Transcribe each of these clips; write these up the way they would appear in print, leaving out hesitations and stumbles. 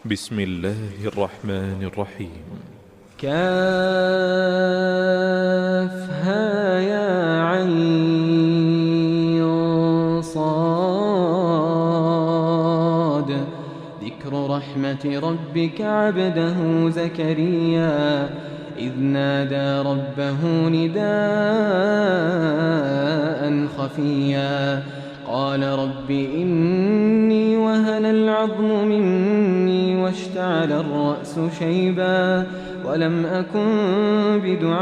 بسم الله الرحمن الرحيم. كافها يا عين صاد. ذكر رحمة ربك عبده زكريا إذ نادى ربه نداء خفيا قال رب إني وهن العظم مني واشتعل الرأس شيبا ولم أكن بدعائك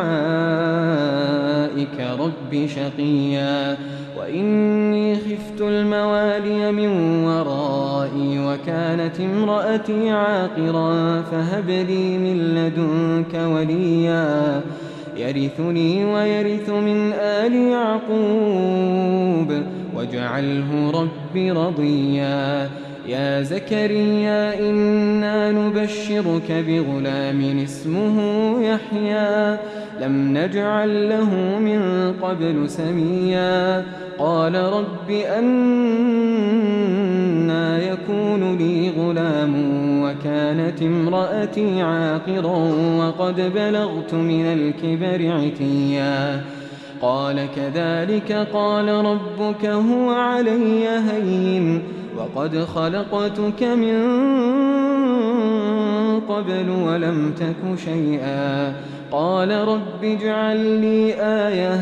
رب شقيا وإني خفت الموالي من ورائي وكانت امرأتي عاقرا فهب لي من لدنك وليا يرثني ويرث من آل يعقوب واجعله رب رضيا يا زكريا إنا نبشرك بغلام اسمه يحيى لم نجعل له من قبل سميا قال رب أنى يكون لي غلام وكانت امرأتي عاقرا وقد بلغت من الكبر عتيا قال كذلك قال ربك هو علي هين وقد خلقتك من قبل ولم تك شيئا قال رب اجعل لي آية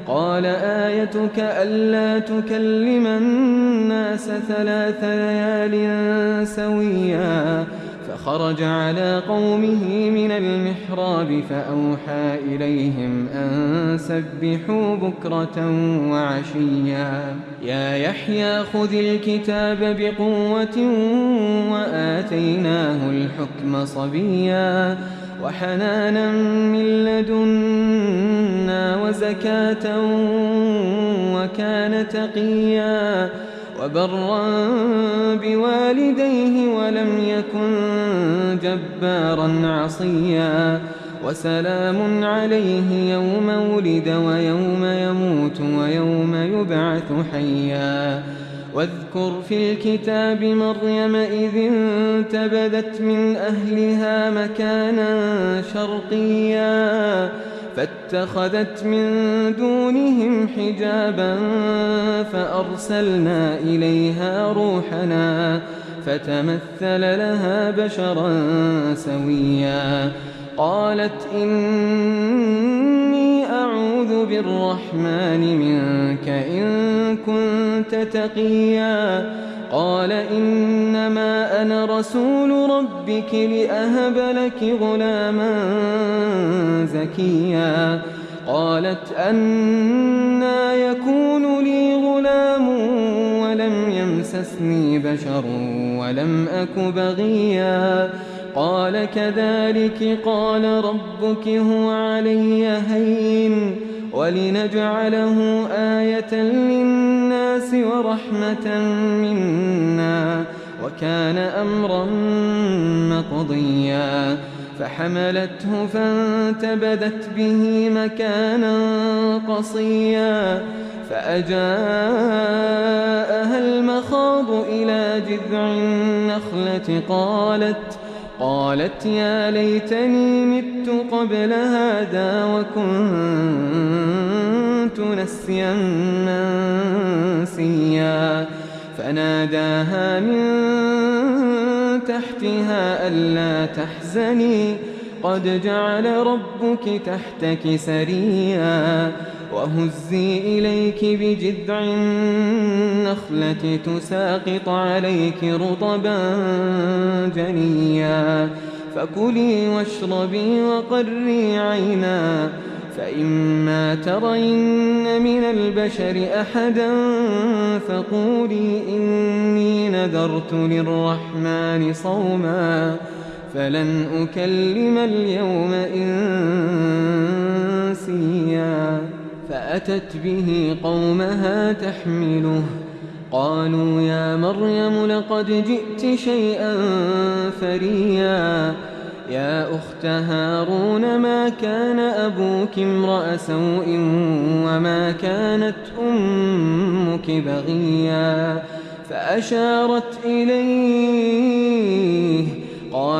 قال آيتك ألا تكلم الناس 3 ليال سويا فخرج على قومه من المحراب فأوحى إليهم أن سبحوا بكرة وعشيا يا يحيى خذ الكتاب بقوة وآتيناه الحكم صبيا وحنانا من لدنا وزكاة وكان تقيا وبرا بوالديه ولم يكن جبارا عصيا وسلام عليه يوم ولد ويوم يموت ويوم يبعث حيا واذكر في الكتاب مريم إذ انتبذت من أهلها مكانا شرقيا فاتخذت من دونهم حجابا فأرسلنا إليها روحنا فتمثل لها بشرا سويا قالت إني أعوذ بالرحمن منك إن كنت تقيا قال إنما أنا رسول ربك لأهب لك غلاما زكيا قالت أنى يكون لي غلام ولم يمسسني بشر ولم أك بغيا قال كذلك قال ربك هو علي هين ولنجعله آية للناس ورحمة منا وكان أمرا مقضيا فحملته فانتبذت به مكانا قصيا فأجاءها المخاض إلى جذع النخلة قالت يا ليتني مت قبل هذا وكنت نسيا منسيا فناداها من تحتها ألا تحزني قد جعل ربك تحتك سريا وهزي إليك بجذع النخلة تساقط عليك رطبا جنيا فكلي واشربي وقري عينا فإما ترين من البشر أحدا فقولي إني نذرت للرحمن صوما فلن أكلم اليوم إنسيا فأتت به قومها تحمله قالوا يا مريم لقد جئت شيئا فريا يا أخت هارون ما كان أبوك امرأ سوء وما كانت أمك بغيا فأشارت إليه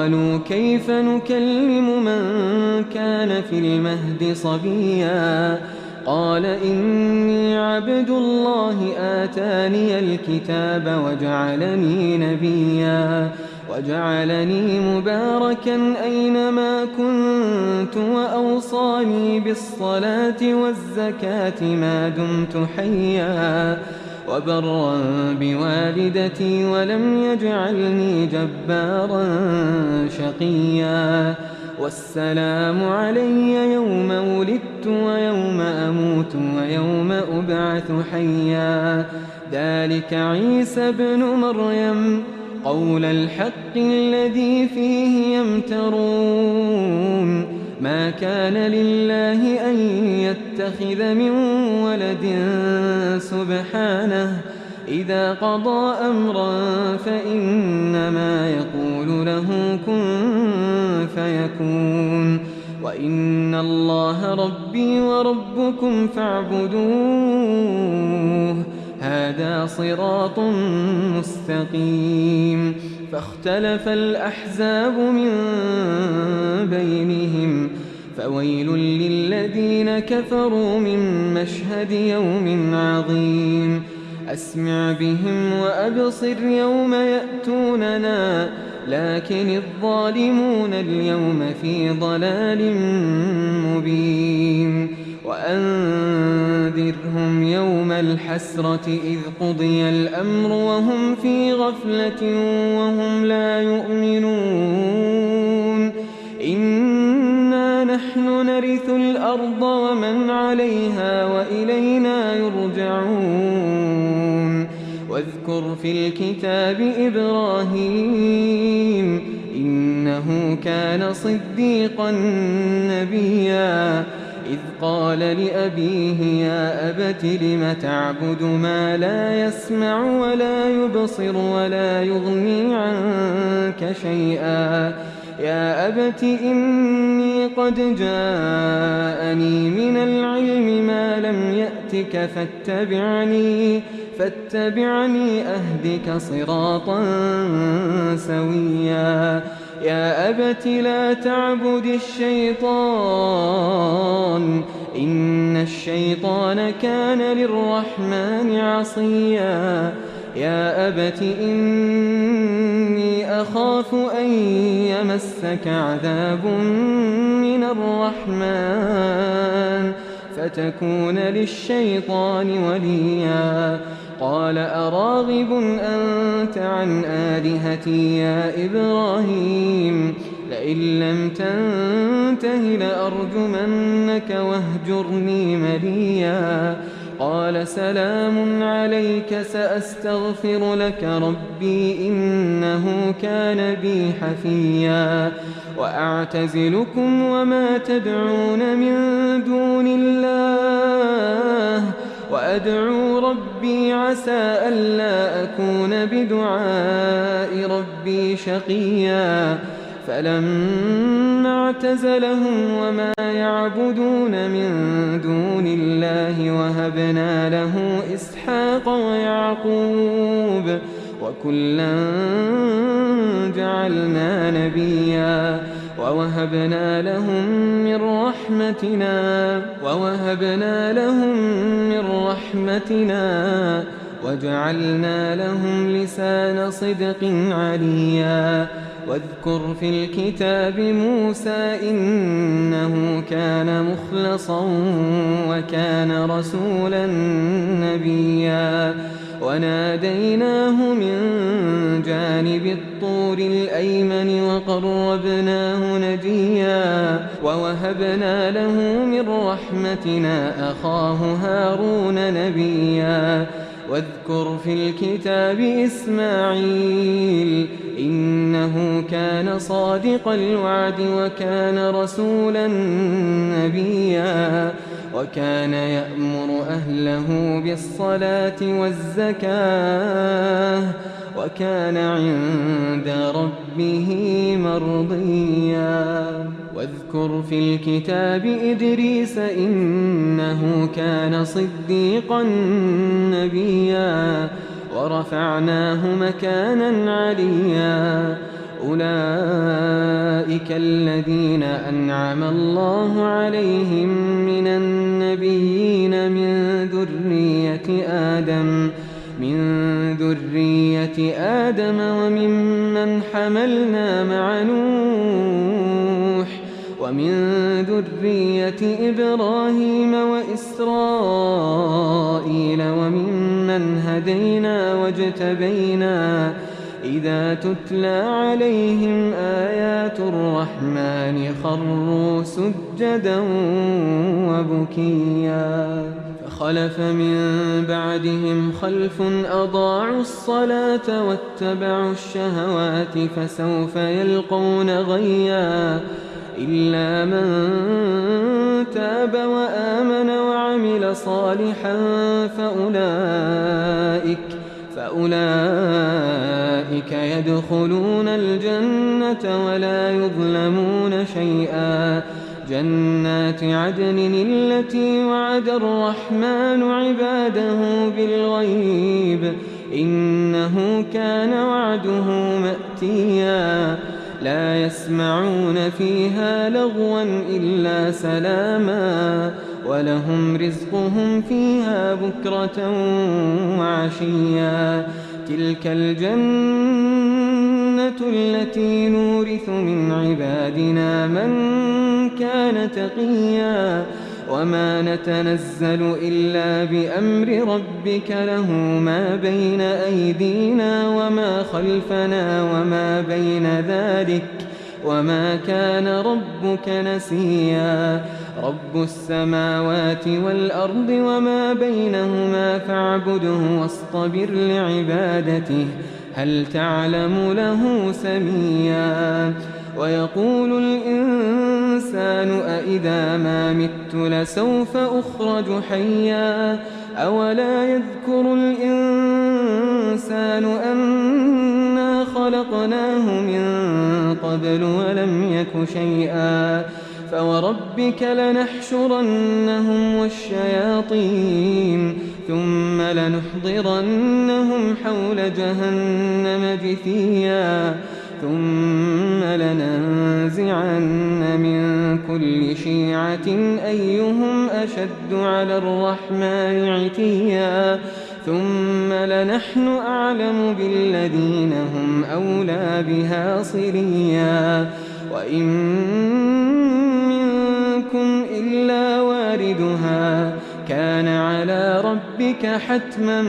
قالوا كيف نكلم من كان في المهد صبيا قال إني عبد الله آتاني الكتاب وجعلني نبيا وجعلني مباركا أينما كنت وأوصاني بالصلاة والزكاة ما دمت حيا وبرا بوالدتي ولم يجعلني جبارا شقيا والسلام علي يوم ولدت ويوم أموت ويوم أبعث حيا ذلك عيسى ابن مريم قول الحق الذي فيه يمترون ما كان لله أن يتخذ من ولد سبحانه إذا قضى أمرا فإنما يقول له كن فيكون وإن الله ربي وربكم فاعبدوه هذا صراط مستقيم فاختلف الأحزاب من بينهم فويل للذين كفروا من مشهد يوم عظيم أسمع بهم وأبصر يوم يأتوننا لكن الظالمون اليوم في ضلال مبين وأنذرهم يوم الحسرة إذ قضي الأمر وهم في غفلة وهم لا يؤمنون إنا نحن نرث الأرض ومن عليها وإلينا يرجعون واذكر في الكتاب إبراهيم إنه كان صديقا نبيا إذ قال لأبيه يا أبت لم تعبد ما لا يسمع ولا يبصر ولا يغني عنك شيئا يا أبت إني قد جاءني من العلم ما لم يأتك فاتبعني أهدك صراطا سويا يا أبت لا تعبد الشيطان إن الشيطان كان للرحمن عصيا يا أبت إني أخاف أن يمسك عذاب من الرحمن فتكون للشيطان وليا قال أراغب أنت عن آلهتي يا إبراهيم لئن لم تنته لأرجمنك واهجرني مليا قال سلام عليك سأستغفر لك ربي إنه كان بي حفيا وأعتزلكم وما تدعون من دون الله وأدعو ربي عسى ألا أكون بدعاء ربي شقيا فلما اعتزلهم وما يعبدون من دون الله وهبنا له إسحاق ويعقوب وكلا جعلنا نبيا ووهبنا لهم من رحمتنا وجعلنا لهم لسان صدق عليا واذكر في الكتاب موسى إنه كان مخلصا وكان رسولا نبيا وناديناه من جانب الطور الأيمن وقربناه نجيا ووهبنا له من رحمتنا أخاه هارون نبيا واذكر في الكتاب إسماعيل إنه كان صادق الوعد وكان رسولا نبيا وكان يأمر أهله بالصلاة والزكاة وكان عند ربه مرضيا واذكر في الكتاب إدريس إنه كان صديقا نبيا ورفعناه مكانا عليا أولئك الذين أنعم الله عليهم من النبيين من ذرية آدم وممن حملنا مع نوح ومن ذرية إبراهيم وإسرائيل وممن هدينا واجتبينا إذا تتلى عليهم آيات الرحمن خروا سجدا وبكيا فخلف من بعدهم خلف أضاعوا الصلاة واتبعوا الشهوات فسوف يلقون غيا إلا من تاب وآمن وعمل صالحا فأولئك يدخلون الجنة ولا يظلمون شيئا جنات عدن التي وعد الرحمن عباده بالغيب إنه كان وعده مأتيا لا يسمعون فيها لغوا إلا سلاما ولهم رزقهم فيها بكرة وعشيا تلك الجنة التي نورث من عبادنا من كان تقيا وما نتنزل إلا بأمر ربك له ما بين أيدينا وما خلفنا وما بين ذلك وما كان ربك نسيا رب السماوات والأرض وما بينهما فاعبده واصطبر لعبادته هل تعلم له سميا ويقول الإنسان أإذا ما مت لسوف أخرج حيا أولا يذكر الإنسان أنا خلقناه من قبل ولم يك شيئا فوربك لنحشرنهم والشياطين ثم لنحضرنهم حول جهنم جثيا ثم لننزعن من كل شيعة أيهم أشد على الرحمن عتيا ثم لنحن أعلم بالذين هم أولى بها صليا وإن منكم إلا واردها كان على ربك حتما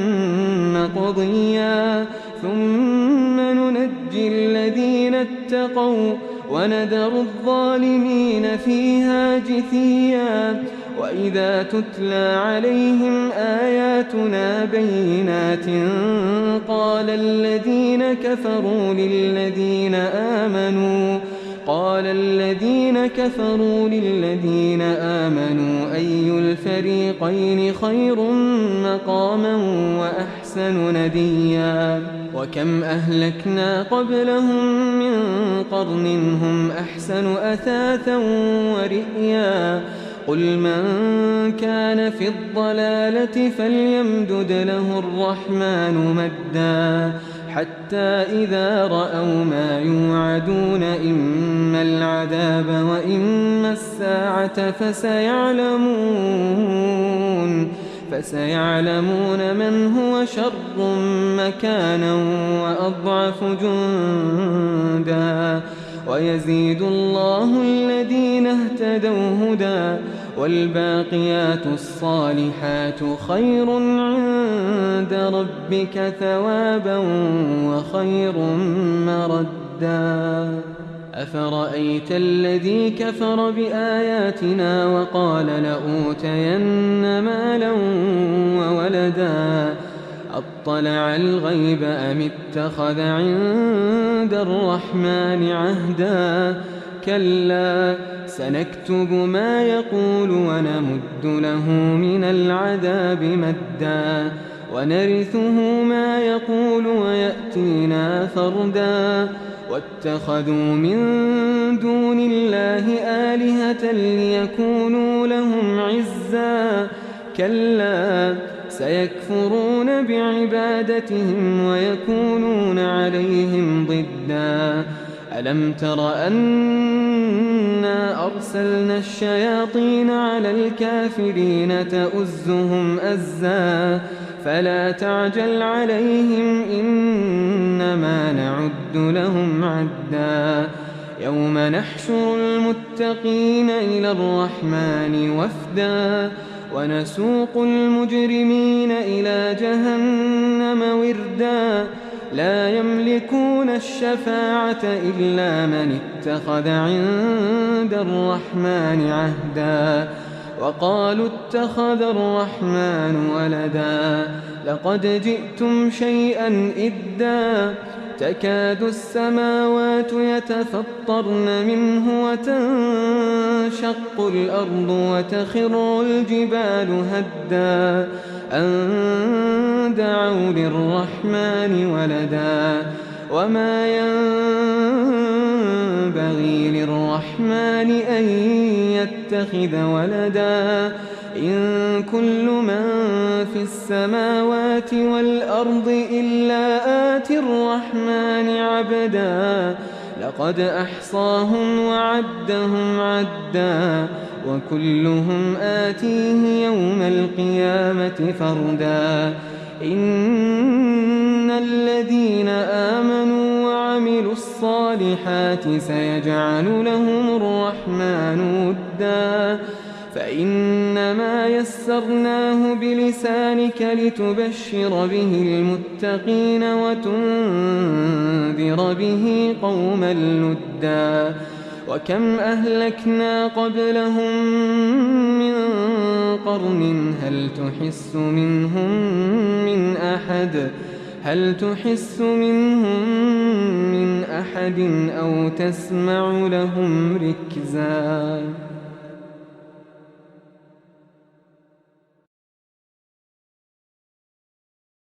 مقضيا ثم ننجي الذين اتقوا وندر الظالمين فيها جثيا وإذا تتلى عليهم آياتنا بينات قال الذين كفروا للذين آمنوا أي الفريقين خير مقاما وأحسن نديا وكم أهلكنا قبلهم من قرن هم أحسن أثاثا ورئيا قل من كان في الضلالة فليمدد له الرحمن مدا حتى إذا رأوا ما يوعدون إما العذاب وإما الساعة فسيعلمون من هو شر مكانا وأضعف جندا ويزيد الله الذين اهتدوا هدى والباقيات الصالحات خير عند ربك ثوابا وخير مردا أفرأيت الذي كفر بآياتنا وقال لأوتين مالا وولدا أطلع الغيب أم اتخذ عند الرحمن عهدا كلا سنكتب ما يقول ونمد له من العذاب مدا ونرثه ما يقول ويأتينا فردا واتخذوا من دون الله آلهة ليكونوا لهم عزا كلا سيكفرون بعبادتهم ويكونون عليهم ضدا ألم تر أنا أرسلنا الشياطين على الكافرين تؤزهم أزا فلا تعجل عليهم إنما نعد لهم عدا يوم نحشر المتقين إلى الرحمن وفدا ونسوق المجرمين إلى جهنم وردا لا يملكون الشفاعة إلا من اتخذ عند الرحمن عهدا وقالوا اتخذ الرحمن ولدا لقد جئتم شيئا إدا تكاد السماوات يتفطرن منه وتنشق الأرض وتخر الجبال هدا أن دعوا للرحمن ولدا وما ينبغي للرحمن أن يتخذ ولدا إن كل من في السماوات والأرض إلا آتي الرحمن عبدا لقد أحصاهم وعدهم عدا وكلهم آتيه يوم القيامة فردا إن الذين آمنوا وعملوا الصالحات سيجعل لهم الرحمن ودا فإنما يسرناه بلسانك لتبشر به المتقين وتنذر به قوما لدا وكم أهلكنا قبلهم من قرن هل تحس منهم من أحد أو تسمع لهم ركزا